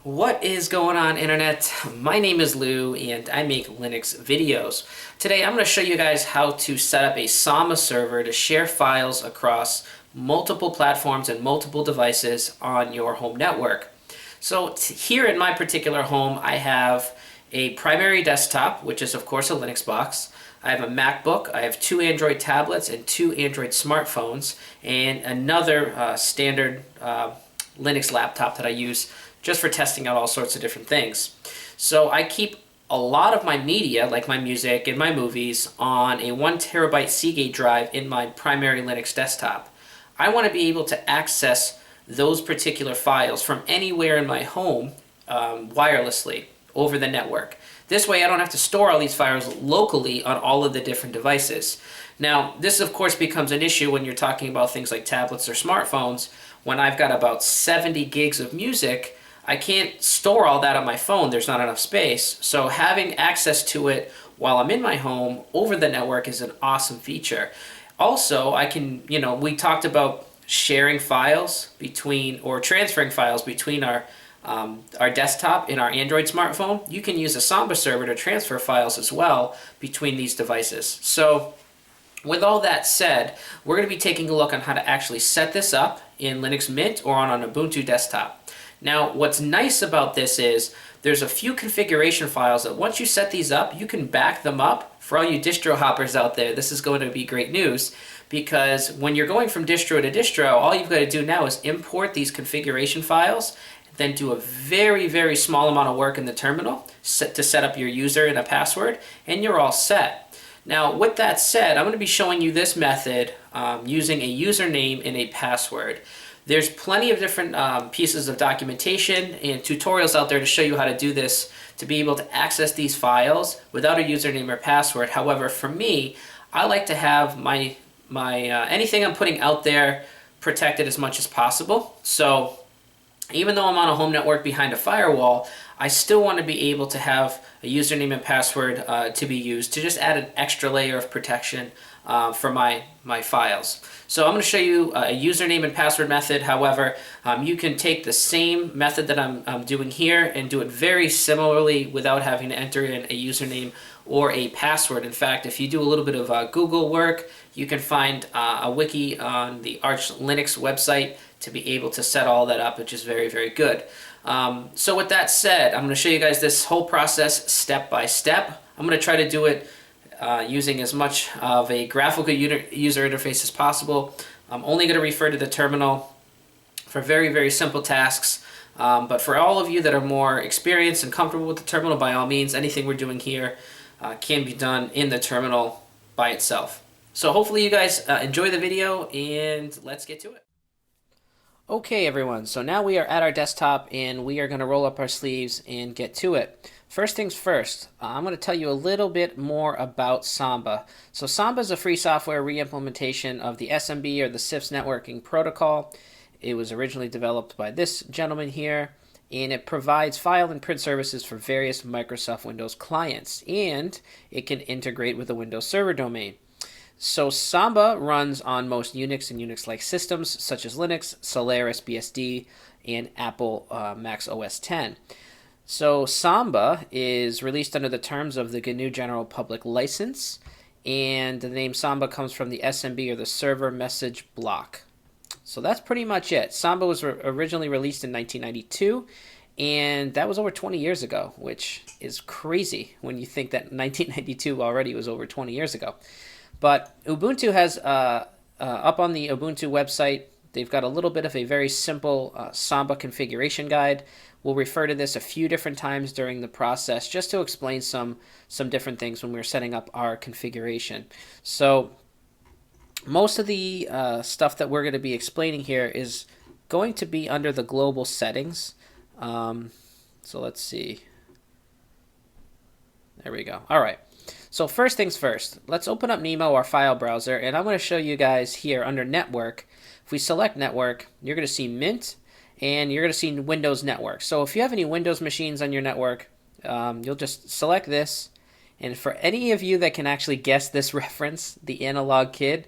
What is going on, internet? My name is Lou and I make Linux videos. Today I'm going to show you guys how to set up a Samba server to share files across multiple platforms and multiple devices on your home network. So here in my particular home I have a primary desktop, which is of course a Linux box. I have a MacBook, I have 2 Android tablets and 2 Android smartphones, and another standard Linux laptop that I use just for testing out all sorts of different things. So I keep a lot of my media, like my music and my movies, on a 1 terabyte Seagate drive in my primary Linux desktop. I want to be able to access those particular files from anywhere in my home wirelessly over the network. This way I don't have to store all these files locally on all of the different devices. Now, this of course becomes an issue when you're talking about things like tablets or smartphones. When I've got about 70 gigs of music, I can't store all that on my phone. There's not enough space. So having access to it while I'm in my home over the network is an awesome feature. Also, I can, we talked about sharing files between, or transferring files between our desktop and our Android smartphone. You can use a Samba server to transfer files as well between these devices. So with all that said, we're going to be taking a look on how to actually set this up in Linux Mint or on an Ubuntu desktop. Now, what's nice about this is there's a few configuration files that once you set these up, you can back them up. For all you distro hoppers out there, this is going to be great news, because when you're going from distro to distro, all you've got to do now is import these configuration files, then do a very, very small amount of work in the terminal to set up your user and a password, and you're all set. Now, with that said, I'm going to be showing you this method using a username and a password. There's plenty of different pieces of documentation and tutorials out there to show you how to do this, to be able to access these files without a username or password. However, for me, I like to have my anything I'm putting out there protected as much as possible. So even though I'm on a home network behind a firewall, I still want to be able to have a username and password to be used to just add an extra layer of protection for my files. So I'm going to show you a username and password method. However, you can take the same method that I'm doing here and do it very similarly without having to enter in a username or a password. In fact, if you do a little bit of Google work, you can find a wiki on the Arch Linux website to be able to set all that up, which is very, very good. So with that said, I'm going to show you guys this whole process step by step. I'm going to try to do it using as much of a graphical user interface as possible. I'm only going to refer to the terminal for very, very simple tasks. But for all of you that are more experienced and comfortable with the terminal, by all means, anything we're doing here can be done in the terminal by itself. So hopefully you guys enjoy the video, and let's get to it. Okay, everyone, so now we are at our desktop and we are going to roll up our sleeves and get to it. First things first, I'm going to tell you a little bit more about Samba. So Samba is a free software re-implementation of the SMB, or the SIFS networking protocol. It was originally developed by this gentleman here, and it provides file and print services for various Microsoft Windows clients, and it can integrate with a Windows Server domain. So Samba runs on most Unix and Unix-like systems such as Linux, Solaris, BSD, and Apple Mac OS X. So Samba is released under the terms of the GNU General Public License, and the name Samba comes from the SMB, or the Server Message Block. So that's pretty much it. Samba was originally released in 1992, and that was over 20 years ago, which is crazy when you think that 1992 already was over 20 years ago. But Ubuntu has, up on the Ubuntu website, they've got a little bit of a very simple Samba configuration guide. We'll refer to this a few different times during the process just to explain some different things when we're setting up our configuration. So most of the stuff that we're going to be explaining here is going to be under the global settings. So let's see. There we go. All right. So first things first, let's open up Nemo, our file browser, and I'm going to show you guys here under Network. If we select Network, you're going to see Mint, and you're going to see Windows Network. So if you have any Windows machines on your network, you'll just select this. And for any of you that can actually guess this reference, the Analog Kid,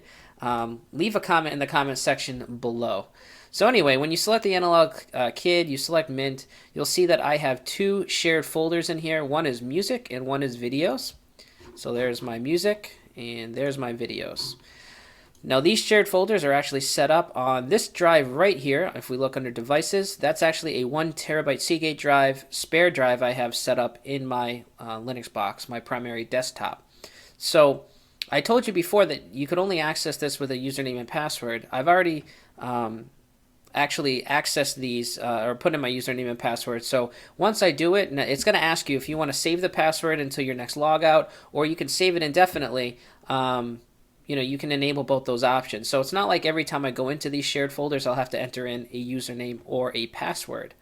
leave a comment in the comment section below. So anyway, when you select the analog kid, you select Mint, you'll see that I have two shared folders in here. One is music and one is videos. So there's my music and there's my videos. Now these shared folders are actually set up on this drive right here. If we look under devices, that's actually a 1 terabyte Seagate drive, spare drive I have set up in my Linux box, my primary desktop. So I told you before that you could only access this with a username and password. I've already actually accessed these or put in my username and password. So once I do it, it's going to ask you if you want to save the password until your next logout, or you can save it indefinitely. You can enable both those options. So it's not like every time I go into these shared folders, I'll have to enter in a username or a password.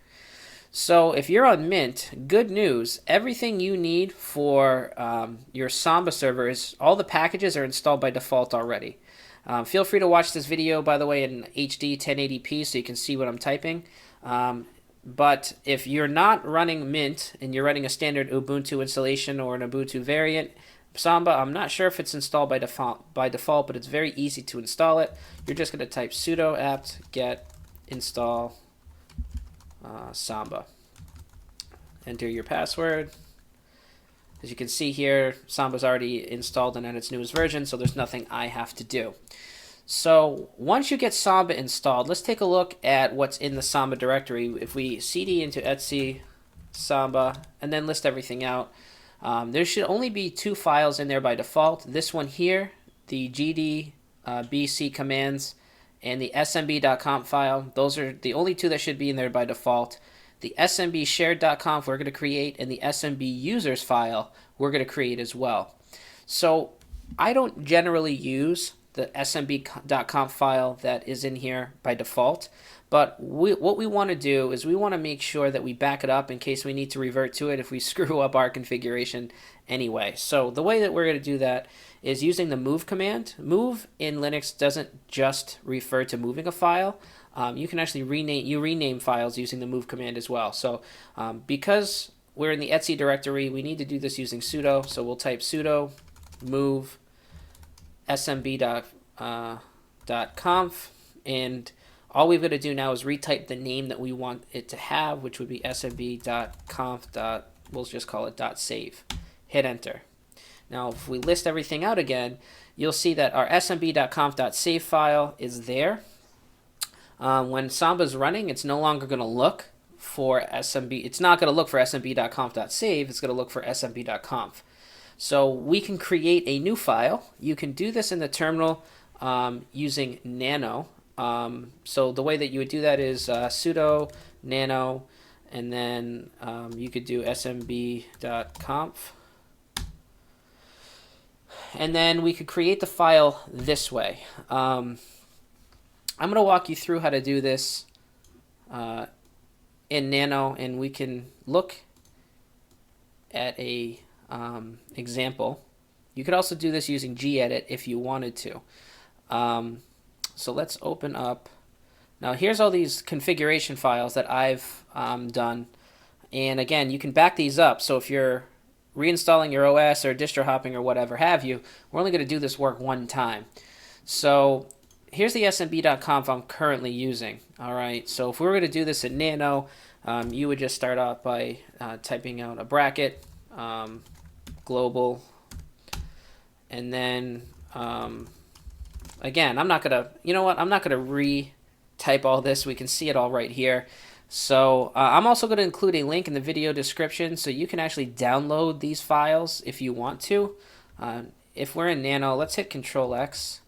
So if you're on Mint, good news, everything you need for your Samba server is, all the packages are installed by default already. Feel free to watch this video, by the way, in HD 1080p so you can see what I'm typing. But if you're not running Mint and you're running a standard Ubuntu installation or an Ubuntu variant, Samba, I'm not sure if it's installed by default, but it's very easy to install it. You're just going to type sudo apt get install Samba. Enter your password. As you can see here, Samba's already installed and at its newest version, so there's nothing I have to do. So once you get Samba installed, let's take a look at what's in the Samba directory. If we cd into etc Samba and then list everything out, there should only be two files in there by default. This one here, the gdbc commands, and the smb.conf file. Those are the only two that should be in there by default. The smb shared.conf we're going to create, and the smb users file we're going to create as well. So I don't generally use the smb.conf file that is in here by default, but what we want to do is we want to make sure that we back it up in case we need to revert to it if we screw up our configuration anyway. So the way that we're going to do that is using the move command. Move in Linux doesn't just refer to moving a file. You can actually rename files using the move command as well. So because we're in the etc directory, we need to do this using sudo. So we'll type sudo move smb.conf, and all we've got to do now is retype the name that we want it to have, which would be smb.conf. We'll just call it .save. Hit enter. Now, if we list everything out again, you'll see that our smb.conf.save file is there. When Samba's running, it's no longer going to look for smb. It's not going to look for smb.conf.save. It's going to look for smb.conf. So we can create a new file. You can do this in the terminal using nano. So the way that you would do that is sudo nano, and then you could do smb.conf. And then we could create the file this way. I'm going to walk you through how to do this in nano, and we can look at a example. You could also do this using gedit if you wanted to. So let's open up. Now here's all these configuration files that I've done, and again, you can back these up. So if you're reinstalling your OS or distro hopping or whatever have you, we're only going to do this work one time. So here's the smb.conf I'm currently using. All right, so if we were going to do this in nano, you would just start off by typing out a bracket, global, and then again, I'm not gonna, I'm not gonna re-type all this. We can see it all right here. So I'm also going to include a link in the video description so you can actually download these files if you want to. If we're in nano, let's hit Control X.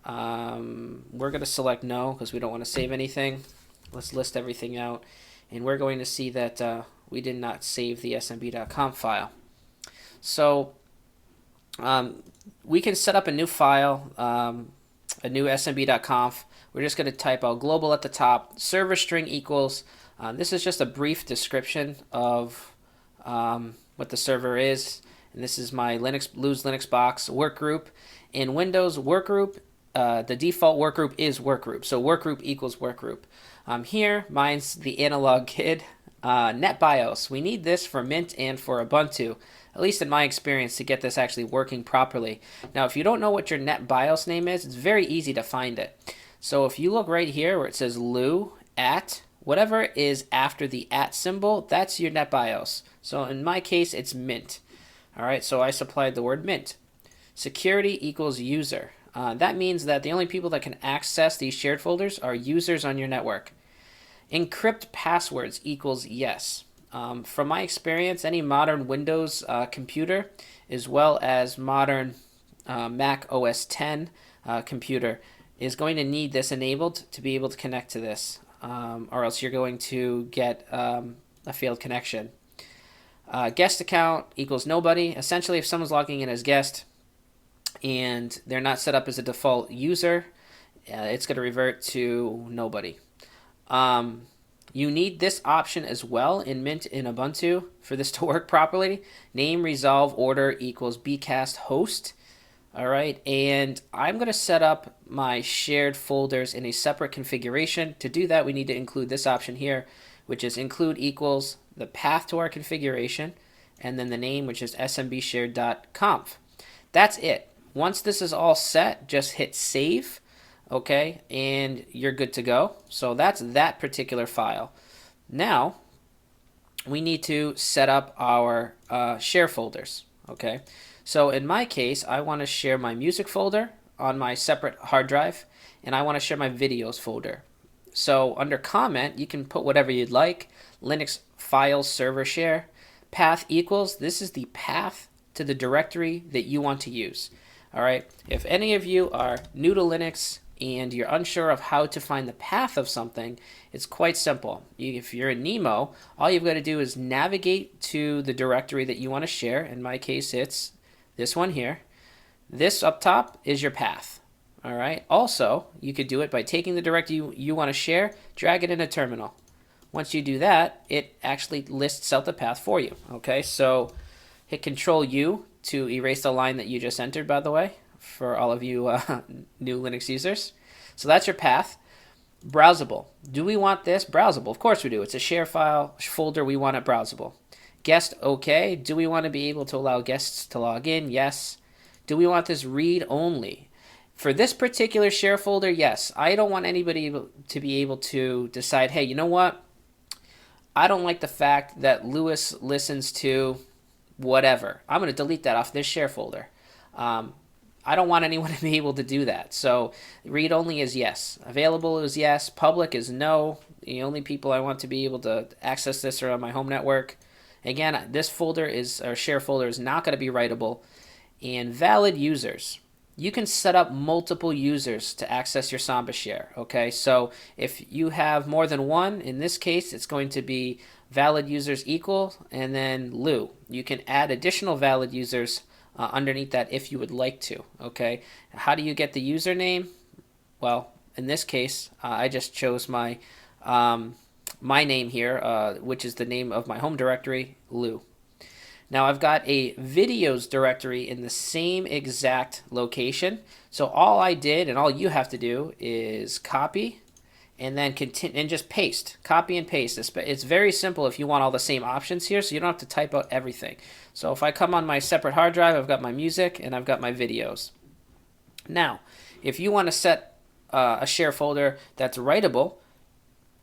We're going to select no because we don't want to save anything. Let's list everything out, and we're going to see that we did not save the smb.conf file. So we can set up a new file, a new smb.conf. We're just going to type out global at the top, server string equals. This is just a brief description of what the server is. And this is my Lou's Linux box workgroup. In Windows workgroup, the default workgroup is workgroup. So workgroup equals workgroup. Here, mine's the analog kid. NetBIOS. We need this for Mint and for Ubuntu, at least in my experience, to get this actually working properly. Now, if you don't know what your NetBIOS name is, it's very easy to find it. So if you look right here where it says Lou at, whatever is after the at symbol, that's your NetBIOS. So in my case, it's Mint. All right, so I supplied the word Mint. Security equals user. That means that the only people that can access these shared folders are users on your network. Encrypt passwords equals yes. From my experience, any modern Windows computer, as well as modern Mac OS X computer, is going to need this enabled to be able to connect to this, or else you're going to get a failed connection. Guest account equals nobody. Essentially, if someone's logging in as guest and they're not set up as a default user, it's going to revert to nobody. You need this option as well in Mint in Ubuntu for this to work properly. Name resolve order equals bcast host. All right, and I'm going to set up my shared folders in a separate configuration. To do that, we need to include this option here, which is include equals the path to our configuration, and then the name, which is smbshared.conf. That's it. Once this is all set, just hit save, okay, and you're good to go. So that's that particular file. Now, we need to set up our share folders, okay? So in my case, I want to share my music folder on my separate hard drive, and I want to share my videos folder. So under comment, you can put whatever you'd like. Linux files server share. Path equals, this is the path to the directory that you want to use. All right, if any of you are new to Linux and you're unsure of how to find the path of something, it's quite simple. If you're in Nemo, all you've got to do is navigate to the directory that you want to share. In my case, it's this one here. This up top is your path. All right. Also, you could do it by taking the directory you want to share, drag it in a terminal. Once you do that, it actually lists out the path for you. Okay, so hit Control U to erase the line that you just entered, by the way, for all of you new Linux users. So that's your path. Browsable. Do we want this browsable? Of course we do. It's a share file folder. We want it browsable. Guest, okay. Do we want to be able to allow guests to log in? Yes. Do we want this read only? For this particular share folder, yes. I don't want anybody to be able to decide, hey, you know what? I don't like the fact that Lewis listens to whatever. I'm going to delete that off this share folder. I don't want anyone to be able to do that. So read only is yes. Available is yes. Public is no. The only people I want to be able to access this are on my home network. Again, this folder is, or share folder is not going to be writable. And valid users. You can set up multiple users to access your Samba share. Okay, so if you have more than one, in this case, it's going to be valid users equal and then Lou. You can add additional valid users underneath that if you would like to. Okay, how do you get the username? Well, in this case, I just chose my my name here, which is the name of my home directory, Lou. Now I've got a videos directory in the same exact location. So all I did and all you have to do is copy and then continue and just paste. Copy and paste. It's very simple if you want all the same options here, so you don't have to type out everything. So if I come on my separate hard drive, I've got my music and I've got my videos. Now, if you want to set a share folder that's writable,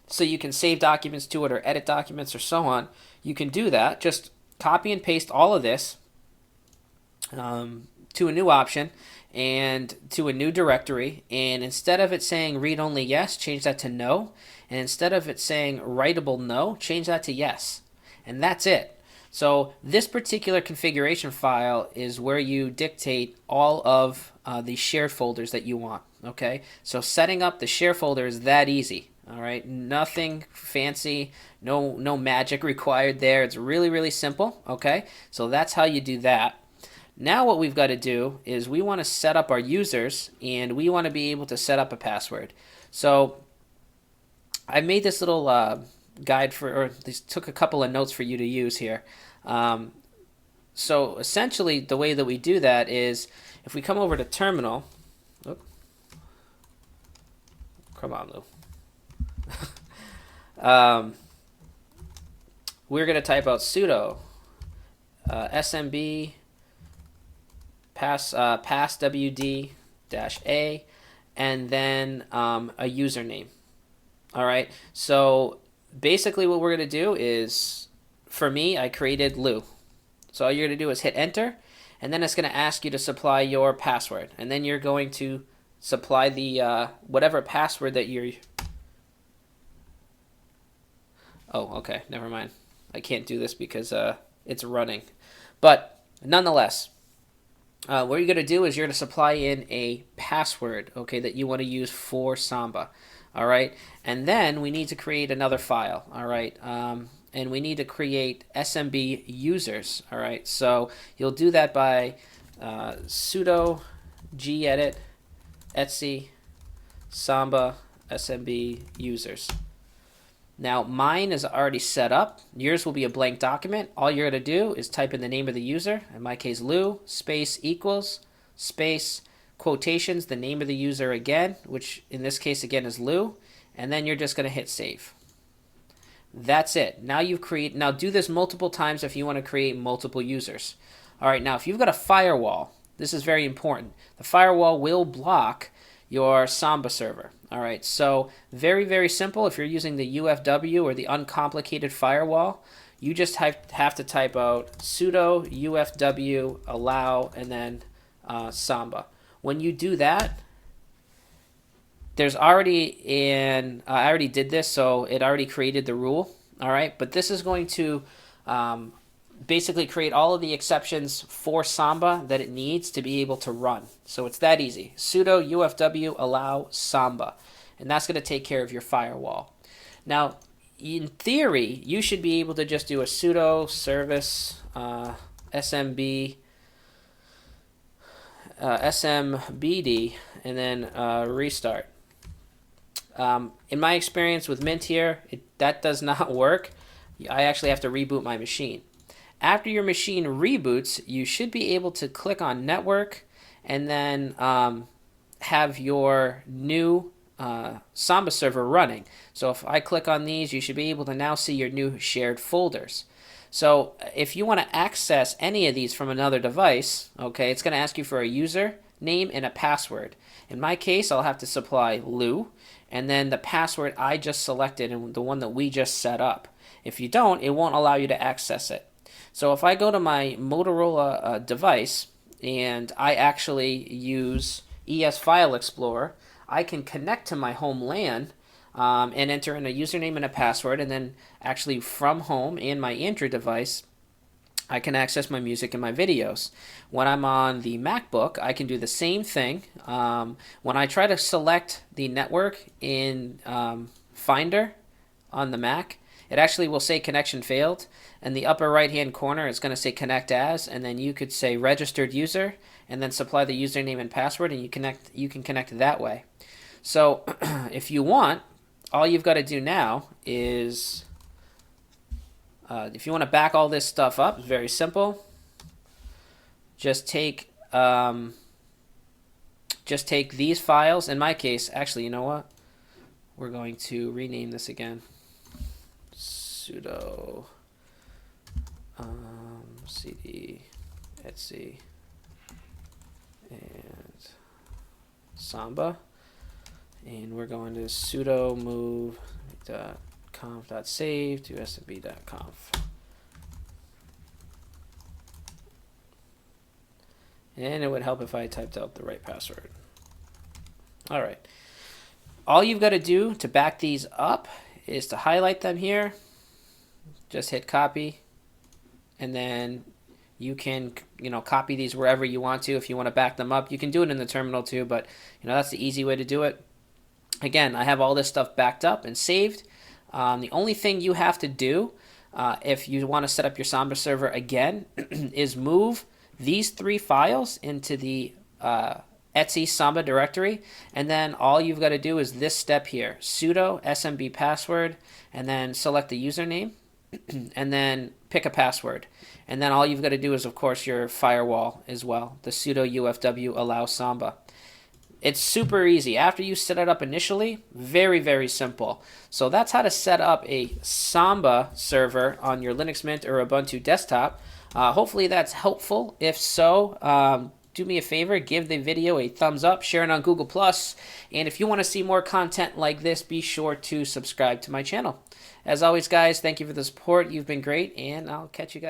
so you can save documents to it or edit documents or so on, you can do that. Just copy and paste all of this to a new option and to a new directory, and instead of it saying read only yes, change that to no, and instead of it saying writable no, change that to yes, and that's it. So this particular configuration file is where you dictate all of the shared folders that you want. Okay, so setting up the share folder is that easy. All right, nothing fancy, no magic required there. It's really, really simple. Okay, so that's how you do that. Now what we've got to do is we want to set up our users, and we want to be able to set up a password. So I made this little guide or took a couple of notes for you to use here. So essentially the way that we do that is if we come over to terminal, come on, Lou. We're going to type out sudo smb pass wd -a, and then a username. All right, so basically what we're going to do is, for me, I created Lou. So all you're going to do is hit enter, and then it's going to ask you to supply your password, and then you're going to supply the whatever password that you're... Oh, okay, never mind. I can't do this because it's running. But nonetheless, what you're going to do is you're going to supply in a password, okay, that you want to use for Samba. All right, and then we need to create another file. All right, and we need to create SMB users. All right, so you'll do that by sudo gedit etc Samba Smb Users. Now mine is already set up. Yours will be a blank document. All you're going to do is type in the name of the user, in my case Lou, space equals, space, quotations, the name of the user again, which in this case again is Lou, and then you're just going to hit save. That's it. Now now do this multiple times if you want to create multiple users. All right, now if you've got a firewall, this is very important. The firewall will block your Samba server. All right, so very, very simple. If you're using the UFW or the uncomplicated firewall, you just have to type out sudo UFW allow and then Samba. When you do that, there's already I already did this, so it already created the rule. All right, but this is going to basically create all of the exceptions for Samba that it needs to be able to run. So it's that easy. Sudo UFW allow Samba, and that's going to take care of your firewall. Now, in theory, you should be able to just do a sudo service SMB SMBD and then restart. In my experience with Mint here, that does not work. I actually have to reboot my machine. After your machine reboots, you should be able to click on network and then have your new Samba server running. So if I click on these, you should be able to now see your new shared folders. So if you want to access any of these from another device, okay, it's going to ask you for a user name and a password. In my case, I'll have to supply Lou and then the password I just selected and the one that we just set up. If you don't, it won't allow you to access it. So if I go to my Motorola device and I actually use ES File Explorer, I can connect to my home LAN and enter in a username and a password, and then actually from home and my Android device, I can access my music and my videos. When I'm on the MacBook, I can do the same thing. When I try to select the network in Finder on the Mac, it actually will say connection failed. In the upper right hand corner, it's going to say connect as, and then you could say registered user, and then supply the username and password, and you can connect that way. So if you want, all you've got to do now is, if you want to back all this stuff up, it's very simple. Just take these files. In my case, actually, you know what? We're going to rename this again. Sudo cd etc and Samba, and we're going to sudo move.conf.save to smb.conf, and it would help if I typed out the right password. All right, all you've got to do to back these up is to highlight them here, just hit copy, and then you can copy these wherever you want to. If you want to back them up, you can do it in the terminal too, but that's the easy way to do it. Again, I have all this stuff backed up and saved. The only thing you have to do if you want to set up your Samba server again is move these 3 files into the etc Samba directory, and then all you've got to do is this step here, sudo smb password, and then select the username and then pick a password, and then all you've got to do is of course your firewall as well, the sudo UFW allow Samba. It's super easy. After you set it up initially, very, very simple. So that's how to set up a Samba server on your Linux Mint or Ubuntu desktop. Hopefully that's helpful. If so, do me a favor, give the video a thumbs up, share it on Google+, and if you want to see more content like this, be sure to subscribe to my channel. As always, guys, thank you for the support. You've been great, and I'll catch you guys.